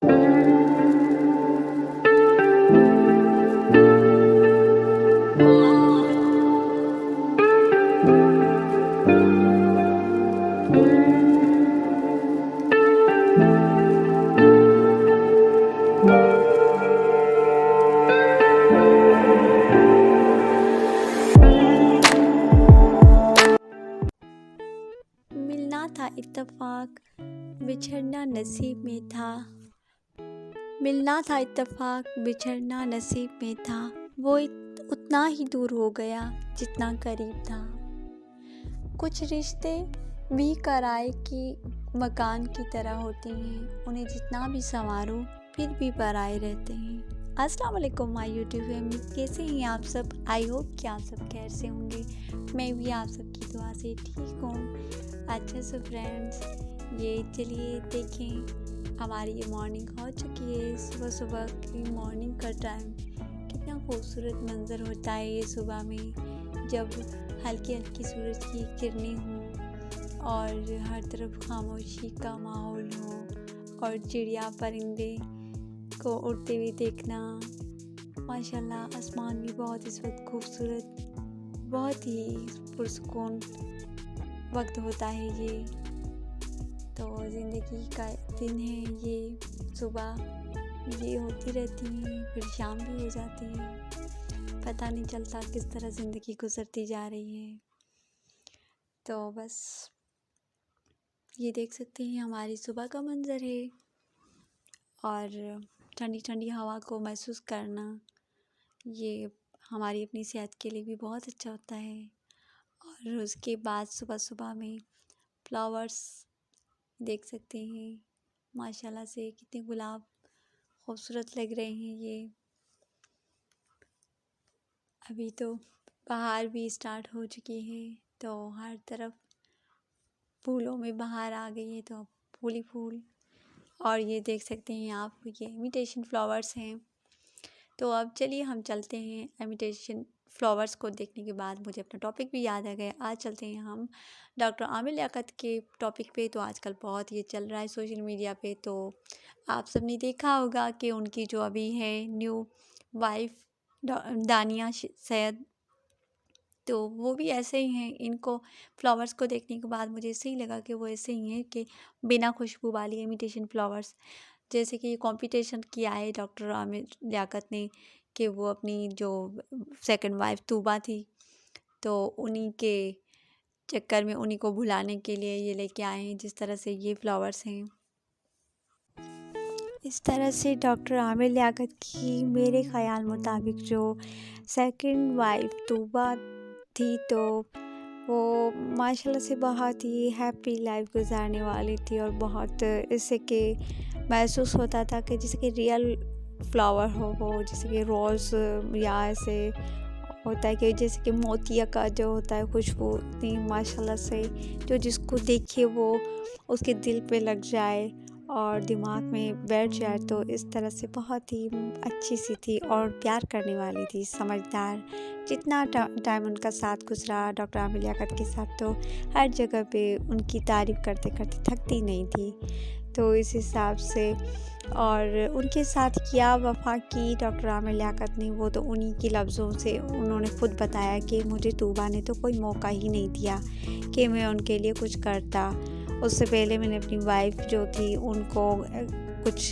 मिलना था इत्तेफाक, बिछड़ना नसीब में था। मिलना था इत्तेफाक, बिछड़ना नसीब में था। वो उतना ही दूर हो गया जितना करीब था। कुछ रिश्ते भी किराए की मकान की तरह होते हैं, उन्हें जितना भी संवारो फिर भी पराए रहते हैं। अस्सलाम वालेकुम माय यूट्यूब फैमिली, कैसे हैं आप सब? आई होप कि आप सब खैर से होंगे। मैं भी आप सबकी दुआ से ठीक हूँ। अच्छा सो फ्रेंड्स, ये चलिए देखें, हमारी ये मॉर्निंग हो चुकी है। सुबह सुबह की मॉर्निंग का टाइम कितना खूबसूरत मंजर होता है ये सुबह में, जब हल्की हल्की सूरज की किरणें हों और हर तरफ खामोशी का माहौल हो और चिड़िया परिंदे को उड़ते हुए देखना। माशाल्लाह आसमान भी बहुत इस वक्त खूबसूरत, बहुत ही पुरसुकून वक्त होता है ये। तो ज़िंदगी का दिन है ये, सुबह ये होती रहती है फिर शाम भी हो जाती है, पता नहीं चलता किस तरह ज़िंदगी गुजरती जा रही है। तो बस ये देख सकते हैं हमारी सुबह का मंज़र है और ठंडी ठंडी हवा को महसूस करना, ये हमारी अपनी सेहत के लिए भी बहुत अच्छा होता है। और उसके बाद सुबह सुबह में फ्लावर्स देख सकते हैं, माशाल्लाह से कितने गुलाब खूबसूरत लग रहे हैं ये। अभी तो बहार भी स्टार्ट हो चुकी है, तो हर तरफ फूलों में बहार आ गई है, तो अब फूल ही फूल। और ये देख सकते हैं आप, ये इमिटेशन फ्लावर्स हैं। तो अब चलिए हम चलते हैं। इमिटेशन फ्लावर्स को देखने के बाद मुझे अपना टॉपिक भी याद आ गया। आज चलते हैं हम डॉक्टर आमिर लियाकत के टॉपिक पे। तो आजकल बहुत ये चल रहा है सोशल मीडिया पे, तो आप सबने देखा होगा कि उनकी जो अभी है न्यू वाइफ दानिया सैयद, तो वो भी ऐसे ही हैं। इनको फ्लावर्स को देखने के बाद मुझे ऐसे ही लगा कि वो ऐसे ही हैं कि बिना खुशबू वाली इमिटेशन फ्लावर्स। जैसे कि कंपटीशन किया है डॉक्टर आमिर लियाकत ने कि वो अपनी जो सेकंड वाइफ तूबा थी, तो उन्हीं के चक्कर में उन्हीं को भुलाने के लिए ये लेके आए हैं जिस तरह से ये फ्लावर्स हैं। इस तरह से डॉक्टर आमिर लियाकत की मेरे ख़याल मुताबिक जो सेकंड वाइफ तूबा थी, तो वो माशाल्लाह से बहुत ही हैप्पी लाइफ गुजारने वाली थी और बहुत इससे कि महसूस होता था कि जैसे कि रियल फ्लावर हो वो, जैसे कि रोज़ या ऐसे होता है कि जैसे कि मोतिया का जो होता है खुशबू, इतनी माशाल्लाह से जो जिसको देखे वो उसके दिल पे लग जाए और दिमाग में बैठ जाए। तो इस तरह से बहुत ही अच्छी सी थी और प्यार करने वाली थी, समझदार। जितना टाइम उनका साथ गुजरा डॉक्टर आमिर लियाकत के साथ, तो हर जगह पे उनकी तारीफ़ करते करते थकती नहीं थी। तो इस हिसाब से और उनके साथ क्या वफ़ा की डॉक्टर आमिर लियाकत ने, वो तो उन्हीं के लफ्ज़ों से उन्होंने ख़ुद बताया कि मुझे तूबा ने तो कोई मौका ही नहीं दिया कि मैं उनके लिए कुछ करता। उससे पहले मैंने अपनी वाइफ जो थी उनको कुछ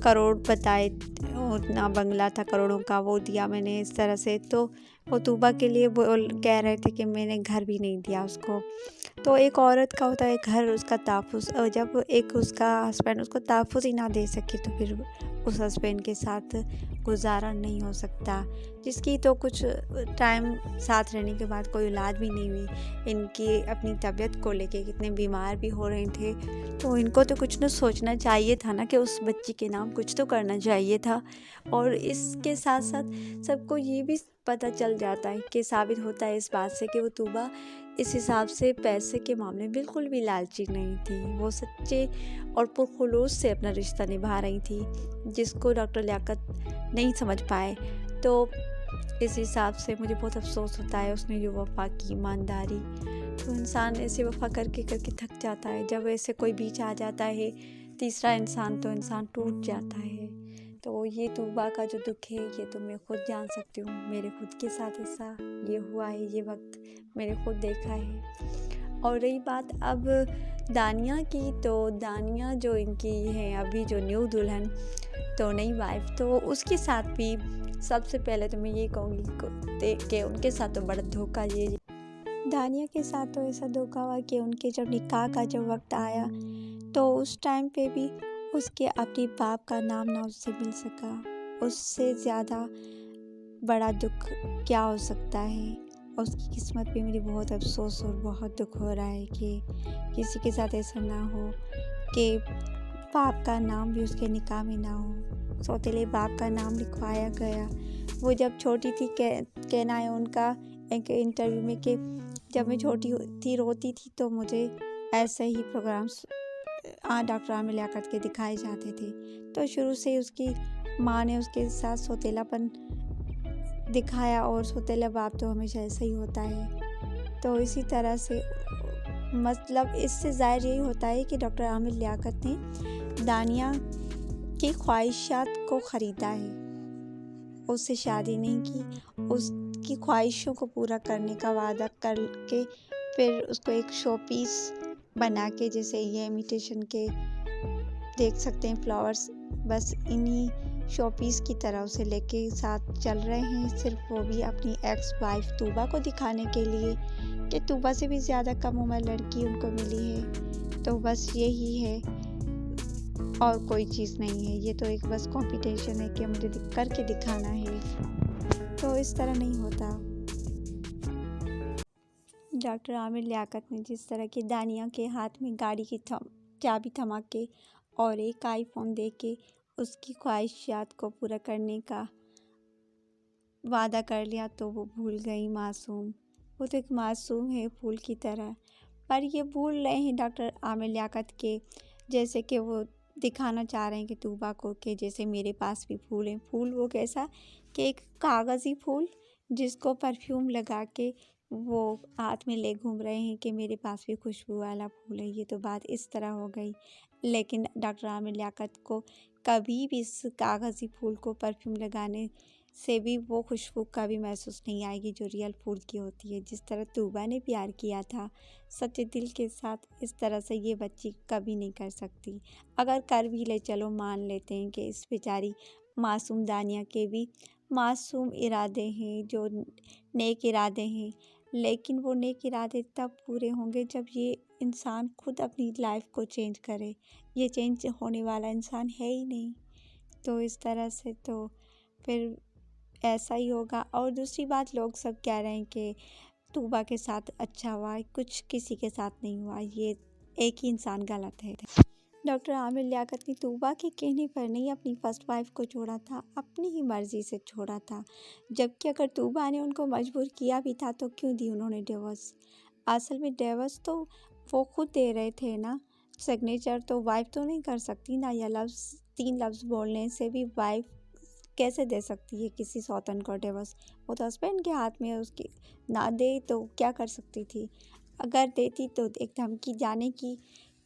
करोड़ बताए, उतना बंगला था करोड़ों का, वो दिया मैंने इस तरह से। तो वो तूबा के लिए बोल कह रहे थे कि मैंने घर भी नहीं दिया उसको। तो एक औरत का होता है घर, उसका तहफ़्फ़ुज़, और जब एक उसका हस्बैंड उसको तहफ़्फ़ुज़ ही ना दे सके तो फिर उस हस्बैंड के साथ गुजारा नहीं हो सकता। जिसकी तो कुछ टाइम साथ रहने के बाद कोई औलाद भी नहीं हुई। इनकी अपनी तबीयत को लेके कितने बीमार भी हो रहे थे, तो इनको तो कुछ न सोचना चाहिए था ना कि उस बच्ची के नाम कुछ तो करना चाहिए था। और इसके साथ साथ सबको ये भी पता चल जाता है कि साबित होता है इस बात से कि वो तूबा इस हिसाब से पैसे के मामले में बिल्कुल भी लालची नहीं थी। वो सच्चे और पुरखुलूस से अपना रिश्ता निभा रही थी, जिसको डॉक्टर लियाकत नहीं समझ पाए। तो इस हिसाब से मुझे बहुत अफसोस होता है उसने जो वफ़ा की, ईमानदारी। तो इंसान ऐसे वफ़ा करके करके थक जाता है, जब ऐसे कोई बीच आ जाता है तीसरा इंसान तो इंसान टूट जाता है। तो ये तूबा का जो दुख है ये तो मैं खुद जान सकती हूँ, मेरे खुद के साथ ऐसा ये हुआ है, ये वक्त मैंने खुद देखा है। और रही बात अब दानिया की, तो दानिया जो इनकी है अभी जो न्यू दुल्हन, तो नई वाइफ, तो उसके साथ भी सबसे पहले तो मैं ये कहूँगी कि उनके साथ तो बड़ा धोखा ये दानिया के साथ तो ऐसा धोखा हुआ कि उनके जब निकाह का जब वक्त आया तो उस टाइम पे भी उसके अपने बाप का नाम ना उससे मिल सका। उससे ज़्यादा बड़ा दुख क्या हो सकता है। उसकी किस्मत पे मुझे बहुत अफसोस और बहुत दुख हो रहा है कि किसी के साथ ऐसा ना हो कि बाप का नाम भी उसके निकाह में ना हो। सौतेले बाप का नाम लिखवाया गया। वो जब छोटी थी कहना है उनका एक इंटरव्यू में कि जब मैं छोटी थी रोती थी तो मुझे ऐसे ही प्रोग्राम्स डॉक्टर आमिर लियाकत के दिखाए जाते थे। तो शुरू से उसकी माँ ने उसके साथ सौतेलापन दिखाया और सौतेला बाप तो हमेशा ऐसा ही होता है। तो इसी तरह से मतलब इससे ज़ाहिर यही होता है कि डॉक्टर आमिर लियाकत ने दानिया की ख्वाहिशात को ख़रीदा है, उससे शादी नहीं की। उसकी ख्वाहिशों को पूरा करने का वादा करके फिर उसको एक शो पीस बना के, जैसे ये इमिटेशन के देख सकते हैं फ्लावर्स, बस इन्हीं शो पीस की तरह उसे लेके साथ चल रहे हैं, सिर्फ वो भी अपनी एक्स वाइफ तूबा को दिखाने के लिए कि तूबा से भी ज़्यादा कम उम्र लड़की उनको मिली है। तो बस यही है और कोई चीज़ नहीं है। ये तो एक बस कंपटीशन है कि मुझे करके दिखाना है। तो इस तरह नहीं होता। डॉक्टर आमिर लियाकत ने जिस तरह की दानिया के हाथ में गाड़ी की चाबी थमा के और एक आईफोन दे के उसकी ख्वाहिशात को पूरा करने का वादा कर लिया, तो वो भूल गई मासूम। वो तो एक मासूम है फूल की तरह, पर ये भूल रहे हैं डॉक्टर आमिर लियाकत के, जैसे कि वो दिखाना चाह रहे हैं कि तूबा को कि जैसे मेरे पास भी फूल हैं। फूल वो कैसा कि एक कागज़ी फूल जिसको परफ्यूम लगा के वो हाथ में ले घूम रहे हैं कि मेरे पास भी खुशबू वाला फूल है। ये तो बात इस तरह हो गई, लेकिन डॉक्टर आमिर लियाकत को कभी भी इस कागज़ी फूल को परफ्यूम लगाने से भी वो खुशबू कभी महसूस नहीं आएगी जो रियल फूल की होती है। जिस तरह तूबा ने प्यार किया था सच्चे दिल के साथ, इस तरह से ये बच्ची कभी नहीं कर सकती। अगर कर भी ले, चलो मान लेते हैं कि इस बेचारी मासूम दानिया के भी मासूम इरादे हैं, जो नेक इरादे हैं, लेकिन वो नेक इरादे तब पूरे होंगे जब ये इंसान खुद अपनी लाइफ को चेंज करे। ये चेंज होने वाला इंसान है ही नहीं। तो इस तरह से तो फिर ऐसा ही होगा। और दूसरी बात, लोग सब कह रहे हैं कि तूबा के साथ अच्छा हुआ, कुछ किसी के साथ नहीं हुआ। ये एक ही इंसान गलत है। डॉक्टर आमिर लियाकत ने तूबा के कहने पर नहीं अपनी फर्स्ट वाइफ को छोड़ा था, अपनी ही मर्ज़ी से छोड़ा था। जबकि अगर तूबा ने उनको मजबूर किया भी था तो क्यों दी उन्होंने डिवोर्स। असल में डिवोर्स तो वो खुद दे रहे थे ना, सिग्नेचर तो वाइफ तो नहीं कर सकती ना, या लफ्ज़ 3 लफ्ज़ बोलने से भी वाइफ कैसे दे सकती है किसी सौतन को डिवोर्स। वो तो हस्बैंड के हाथ में है, उसकी ना दे तो क्या कर सकती थी। अगर देती तो एक धमकी जाने की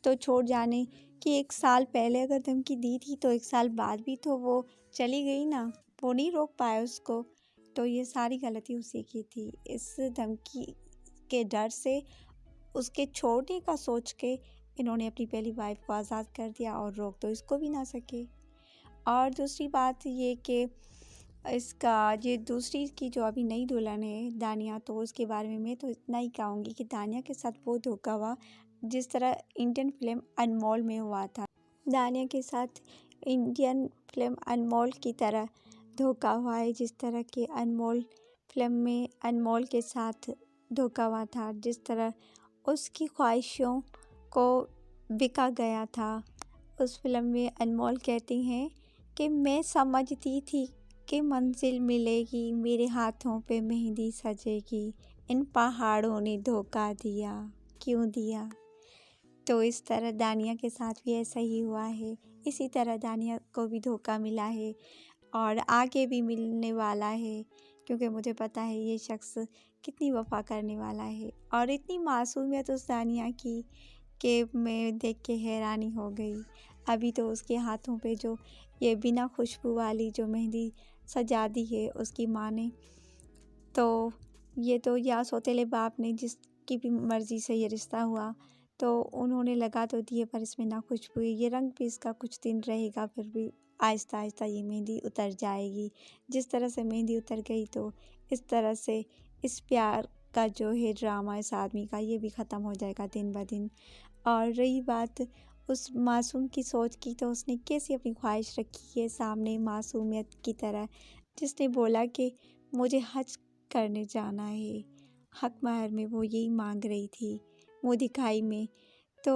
तो छोड़ जाने कि 1 साल पहले अगर धमकी दी थी तो 1 साल बाद भी तो वो चली गई ना, वो नहीं रोक पाए उसको। तो ये सारी गलती उसी की थी। इस धमकी के डर से, उसके छोड़ने का सोच के इन्होंने अपनी पहली वाइफ को आज़ाद कर दिया और रोक तो इसको भी ना सके। और दूसरी बात ये कि इसका ये दूसरी की जो अभी नई दुल्हन है दानिया, तो उसके बारे में मैं तो इतना ही कहूँगी कि दानिया के साथ वो धोखा हुआ जिस तरह इंडियन फिल्म अनमोल में हुआ था। दानिया के साथ इंडियन फिल्म अनमोल की तरह धोखा हुआ है, जिस तरह के अनमोल फिल्म में अनमोल के साथ धोखा हुआ था, जिस तरह उसकी ख्वाहिशों को बिका गया था। उस फिल्म में अनमोल कहती हैं कि मैं समझती थी कि मंजिल मिलेगी, मेरे हाथों पे मेहंदी सजेगी, इन पहाड़ों ने धोखा दिया, क्यों दिया। तो इस तरह दानिया के साथ भी ऐसा ही हुआ है। इसी तरह दानिया को भी धोखा मिला है और आगे भी मिलने वाला है, क्योंकि मुझे पता है ये शख्स कितनी वफ़ा करने वाला है। और इतनी मासूमियत उस दानिया की कि मैं देख के हैरानी हो गई। अभी तो उसके हाथों पे जो ये बिना खुशबू वाली जो मेहंदी सजा दी है उसकी माँ ने, तो ये तो या सौतेले बाप ने जिसकी भी मर्ज़ी से ये रिश्ता हुआ तो उन्होंने लगा तो दिए, पर इसमें ना खुशबू है। ये रंग भी इसका कुछ दिन रहेगा, फिर भी आहिस्ता आहिस्ता ये मेहंदी उतर जाएगी। जिस तरह से मेहंदी उतर गई तो इस तरह से इस प्यार का जो है ड्रामा इस आदमी का ये भी ख़त्म हो जाएगा दिन ब दिन। और रही बात उस मासूम की सोच की, तो उसने कैसी अपनी ख्वाहिश रखी है सामने मासूमियत की तरह, जिसने बोला कि मुझे हज करने जाना है। हक महर में वो यही मांग रही थी मोदी खाई में। तो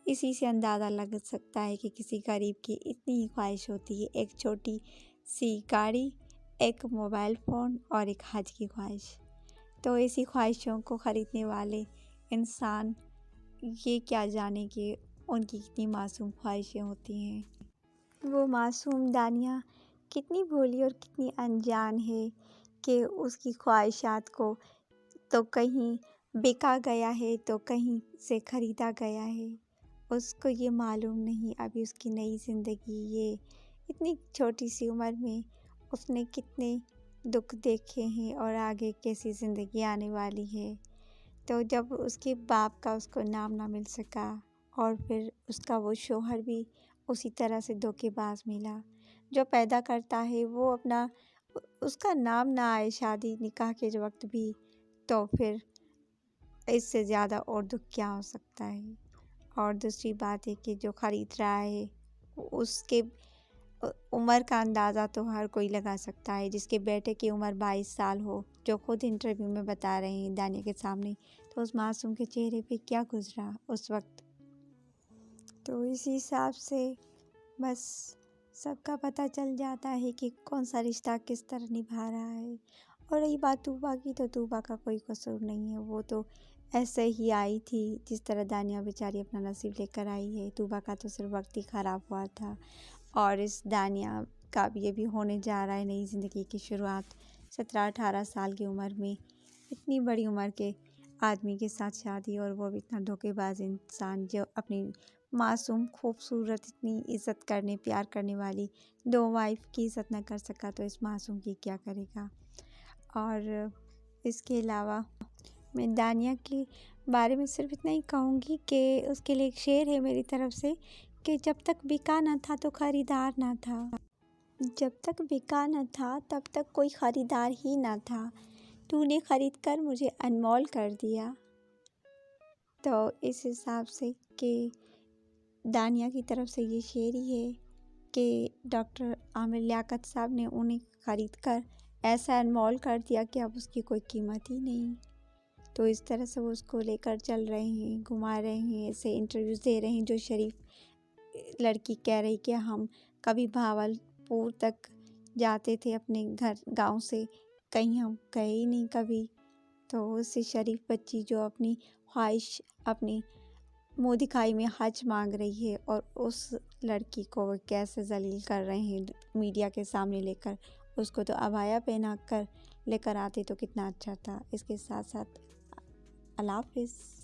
इसी से अंदाज़ा लग सकता है कि किसी गरीब की इतनी ही ख्वाहिश होती है, एक छोटी सी गाड़ी, एक मोबाइल फ़ोन और एक हज की ख्वाहिश। तो ऐसी ख्वाहिशों को ख़रीदने वाले इंसान ये क्या जाने कि उनकी कितनी मासूम ख्वाहिशें होती हैं। वो मासूम दानिया कितनी भोली और कितनी अनजान है कि उसकी ख्वाहिशात को तो कहीं बिका गया है तो कहीं से ख़रीदा गया है। उसको ये मालूम नहीं अभी उसकी नई ज़िंदगी, ये इतनी छोटी सी उम्र में उसने कितने दुख देखे हैं और आगे कैसी ज़िंदगी आने वाली है। तो जब उसके बाप का उसको नाम ना मिल सका और फिर उसका वो शौहर भी उसी तरह से धोखेबाज मिला जो पैदा करता है, वो अपना उसका नाम ना आए शादी निकाह के वक्त भी, तो फिर इससे ज़्यादा और दुख क्या हो सकता है। और दूसरी बात है कि जो ख़रीद रहा है उसके उम्र का अंदाज़ा तो हर कोई लगा सकता है। जिसके बेटे की उम्र 22 साल हो, जो खुद इंटरव्यू में बता रहे हैं दानिया के सामने, तो उस मासूम के चेहरे पे क्या गुजरा उस वक्त। तो इसी हिसाब से बस सबका पता चल जाता है कि कौन सा रिश्ता किस तरह निभा रहा है। और रही बात तूबा की, तो तूबा का कोई कसूर नहीं है, वो तो ऐसे ही आई थी जिस तरह दानिया बेचारी अपना नसीब लेकर आई है। तूबा का तो सिर्फ वक्त ही ख़राब हुआ था और इस दानिया का भी ये भी होने जा रहा है नई ज़िंदगी की शुरुआत। 17-18 साल की उम्र में इतनी बड़ी उम्र के आदमी के साथ शादी, और वो भी इतना धोखेबाज इंसान जो अपनी मासूम खूबसूरत इतनी इज़्ज़त करने प्यार करने वाली दो वाइफ की इज़्ज़त न कर सका, तो इस मासूम की क्या करेगा। और इसके अलावा मैं दानिया के बारे में सिर्फ इतना ही कहूँगी कि उसके लिए एक शेर है मेरी तरफ से कि जब तक बिका न था तो ख़रीदार ना था, जब तक बिका न था तब तक कोई ख़रीदार ही ना था, तूने ख़रीद कर मुझे अनमोल कर दिया। तो इस हिसाब से कि दानिया की तरफ से ये शेर ही है कि डॉक्टर आमिर लियाकत साहब ने उन्हें ख़रीद कर ऐसा अनमोल कर दिया कि अब उसकी कोई कीमत ही नहीं। तो इस तरह से वो उसको लेकर चल रहे हैं, घुमा रहे हैं, ऐसे इंटरव्यूज़ दे रहे हैं जो शरीफ लड़की कह रही कि हम कभी भावलपुर तक जाते थे अपने घर गांव से, कहीं हम गए ही नहीं कभी। तो उससे शरीफ बच्ची जो अपनी ख्वाहिश अपनी मोदी खाई में हज मांग रही है और उस लड़की को वो कैसे जलील कर रहे हैं मीडिया के सामने लेकर, उसको तो अबाया पहना कर लेकर आते तो कितना अच्छा था। इसके साथ साथ अल्लाह हाफिज़।